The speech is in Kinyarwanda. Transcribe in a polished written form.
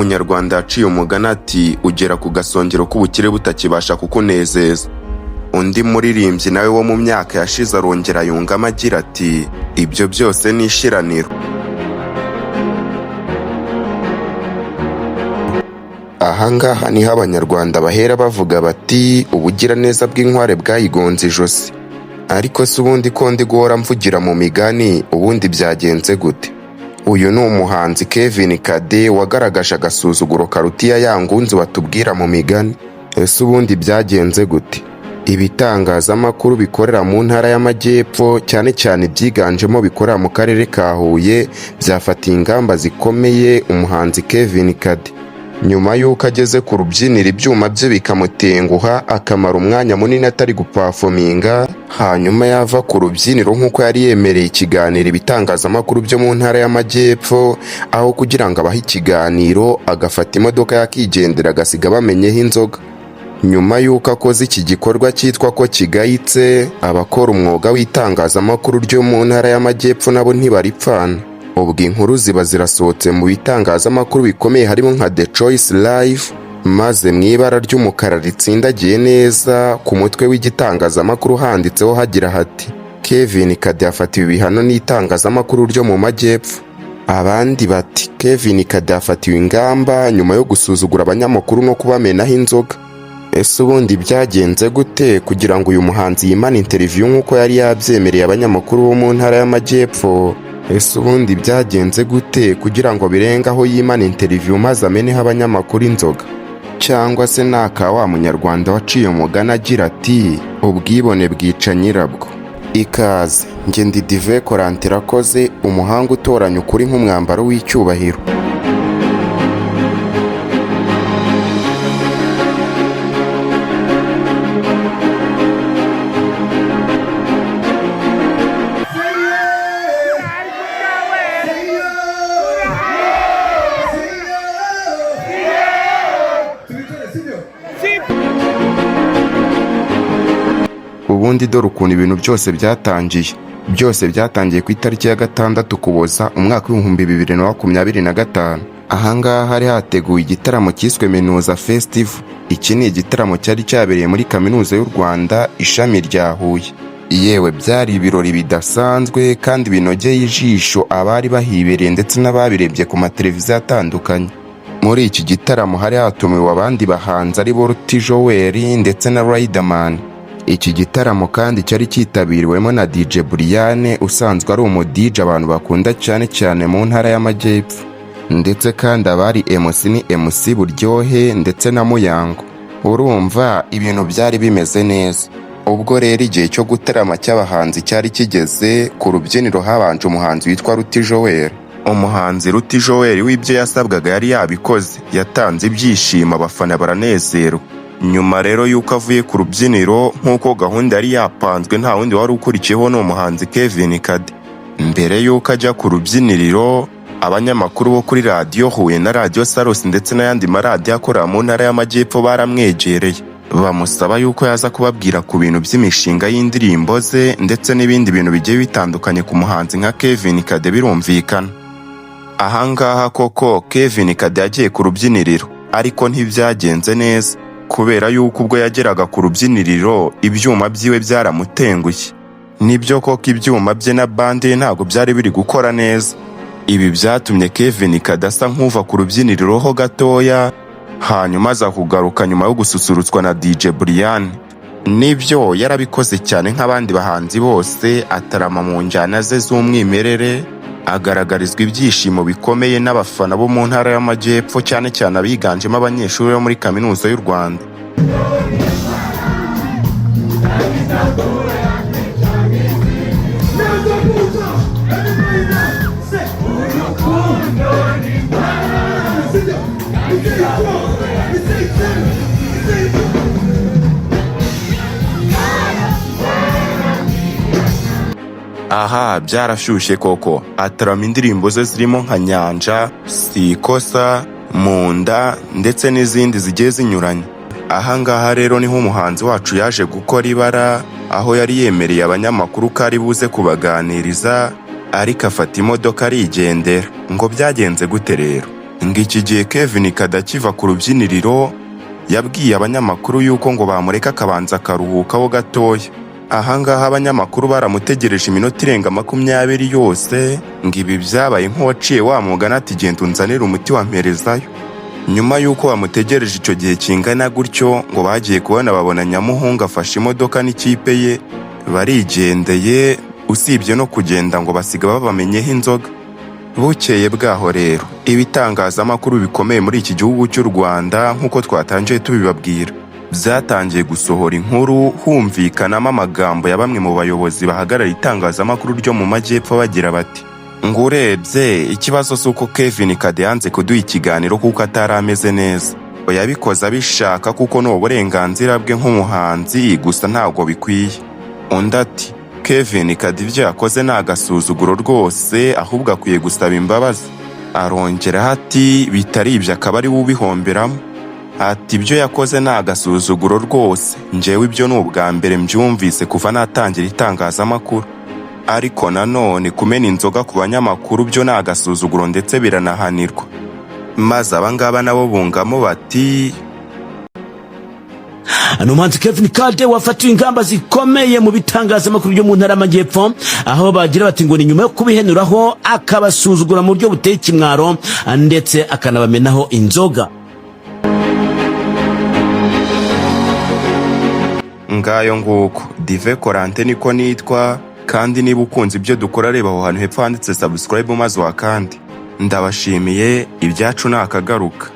umunyarwanda yaciye umugani ati ugera ku gasongero k'ubukire butakibasha kukunezeza. Undi muririmbyi nawe wo mu myaka yashize arongera yungamo agira ati ibyo byose ni ishiraniro. Ahangaha niho abanyarwanda bahera bavuga bati ubugiraneza bw'inkware bwayigonze ijosi. Ariko se ubundi ko ndi guhora mvugira mu migani, ubundi byagenze gute? Uyu ni umuhanzi Kevin Kade wagaragaje agasuzuguro karutiya ya ngunzi batubwira mu migani. Ese ubundi byagenze gute? Ibitangazamakuru bikorera mu ntara y'Amajyepfo, cyane cyane ibyiganjemo bikorera mu karere ka Huye, byafatiye ingamba zikomeye umuhanzi Kevin Kade. Nyuma y'uko ageze ku rubyiniro ibyuma bye bikamutenguha akamara umwanya munini atari gupafominga, hanyuma yava ku rubyiniro nk'uko yari yemereye ikiganiro ibitangazamakuru byo mu ntara y'Amajyepfo, aho kugira ngo abahe ikiganiro agafata imodoka yakigendera agasiga bamenyeho inzoga. Nyuma y'uko akoze iki gikorwa cyitwa ko kigayitse, abakora umwuga w'itangazamakuru ryo mu ntara y'Amajyepfo nabo ntibaripfana. Ubwo inkuru ziba zirasohotse mu bitangazamakuru bikomeye harimo nka The Choice Live, maze mu ibara ry'umukara ritsindagiye neza ku mutwe w'igitangazamakuru handitseho hagira hati Kevin Kade yafatiwe ibihano n'itangazamakuru ryo mu Majyepfo. Abandi bati Kevin Kade yafatiwe ingamba nyuma yo gusuzugura abanyamakuru no kubamenaho inzoga. Ese ubundi byagenze gute kugira ngo uyu muhanzi yimane interview nk'uko yari yabyemereye abanyamakuru bo mu ntara y'Amajyepfo? Ese ubundi byagenze gute kugira ngo birengaho yimane interview maze ameneho abanyamakuru inzoga? Cyangwa se naka wa munyarwanda waciye umugani agira ati ubwibone bwica nyirabwo? Ikaze, njye ndi Dive Korante Irakoze, umuhanga utoranya ukuri nk'umwambaro w'icyubahiro. Ubundi dore ukuntu ibintu byose byatangiye. Byose byatangiye ku itariki ya 6 Ukuboza umwaka w'2025. Ahangaha hari hateguwe igitaramo cyiswe Minuza Festival. Iki ni igitaramo cyari cyabereye muri Kaminuza y'u Rwanda ishami rya Huye. Yewe byari ibirori bidasanzwe kandi binogeye ijisho abari bahibereye ndetse n'ababirebye ku mateleviziyo atandukanye. Muri iki gitaramo hari hatumiwe abandi bahanzi ari bo Joel ndetse na Riderman. Iki gitaramo kandi cyari cyitabiriwemo na DJ Brian usanzwe ari umu-DJ abantu bakunda cyane cyane mu ntara y'Amajyepfo. Ndetse kandi abari MC ni MC Buryohe ndetse na Muyango. Urumva ibintu byari bimeze neza. Ubwo rero igihe cyo gutarama cy'abahanzi cyari kigeze, ku rubyiniro habanje umuhanzi witwa Joel. Umuhanzi Joel w'ibyo yasabwaga yari yabikoze, yatanze ibyishimo abafana baranezerwa. Nyuma rero yuko avuye ku rubyiniro nk'uko gahunda yari yapanzwe, nta wundi wari ukurikiyeho ni umuhanzi Kevin Kade. Mbere yuko ajya ku rubyiniriro, abanyamakuru bo kuri radiyo Huye na radiyo Saros ndetse n'ayandi maradiyo akorera mu ntara y'Amajyepfo baramwegereye, bamusaba yuko yaza kubabwira ku bintu by'imishinga y'indirimbo ze ndetse n'ibindi bintu bigiye bitandukanye ku muhanzi nka Kevin Kade birumvikana. Ahangaha koko Kevin Kade yagiye ku rubyiniriro, ariko ntibyagenze neza kubera yuko ubwo yageraga ku rubyiniriro ibyuma byiwe byaramutenguye. Nibyo koko ibyuma bye na bande ntago byari biri gukora neza. Ibi byatumye Kevin Kade asa nk'uva ku rubyiniriro ho gatoya, hanyuma aza kugaruka nyuma yo gususurutswa na DJ Brian. Nibyo yarabikoze cyane nk'abandi bahanzi bose, atarama mu njyana ze z'umwimerere, agaragarizwa ibyishimo bikomeye n'abafana bo mu ntara y'Amajyepfo, cyane cyane abiganjemo abanyeshuri bo muri Kaminuza y'u Rwanda. Aha byarashyushye koko, atarama indirimbo ze zirimo nka Nyanja, Sikosa, Munda ndetse n'izindi zigiye zinyuranye. Ahangaha rero niho umuhanzi wacu yaje gukora ibara, aho yari yemereye abanyamakuru ko ari buze kubaganiriza, ariko afata imodoka arigendera. Ngo byagenze gute rero? Ngiki gihe Kevin Kade akiva ku rubyiniriro yabwiye abanyamakuru yuko ngo bamureka akabanza akaruhukaho gatoya. Ahangaha abanyamakuru baramutegereje iminota irenga 20 yose, ngo ibi byabaye nk'uwaciye wa mugana ati genda unzanire umuti wamperezayo. Nyuma yuko bamutegereje icyo gihe kingana gutyo, ngo bagiye kubona babona Nyamuhungu afashe imodoka n'ikipe ye barigendeye, usibye no kugenda ngo basiga babamenyeho inzoga. Bukeye bwaho rero ibitangazamakuru bikomeye muri iki gihugu cy'u Rwanda nk'uko twatangiye tubibabwira byatangiye gusohora inkuru humvikanamo amagambo ya bamwe mu bayobozi bahagarara itangazamakuru ryo mu Majyepfo bagira bati ngo urebye ikibazo s'uko Kevin Kade yanze kuduha ikiganiro kuko atari ameze neza, yabikoze abishaka kuko ni uburenganzira bwe nk'umuhanzi, gusa ntabwo bikwiye. Undi ati Kevin Kade ibyo yakoze ni agasuzuguro rwose, ahubwo akwiye gusaba imbabazi. Arongera ati bitari ibyo akaba ari we ubihomberamo. Ati ibyo yakoze ni agasuzuguro rwose, njyewe ibyo ni ubwa mbere mbyumvise kuva natangira itangazamakuru. Ariko nanone kumena inzoga ku banyamakuru byo ni agasuzuguro ndetse biranahanirwa. Maze abangaba nabo bungamo bati umuhanzi Kevin Kade wafatiwe ingamba zikomeye mu bitangazamakuru byo mu ntara y'Amajyepfo, aho bagira bati ngo ni nyuma yo kubihenuraho akabasuzugura mu buryo buteye ikimwaro ndetse akanabamenaho inzoga. Ngayo nguko Dive Korante niko nitwa, kandi niba ukunze ibyo dukora reba aho hantu hepfo handitse subscribe maze wakandi. Ndabashimiye, ibyacu nakagaruka.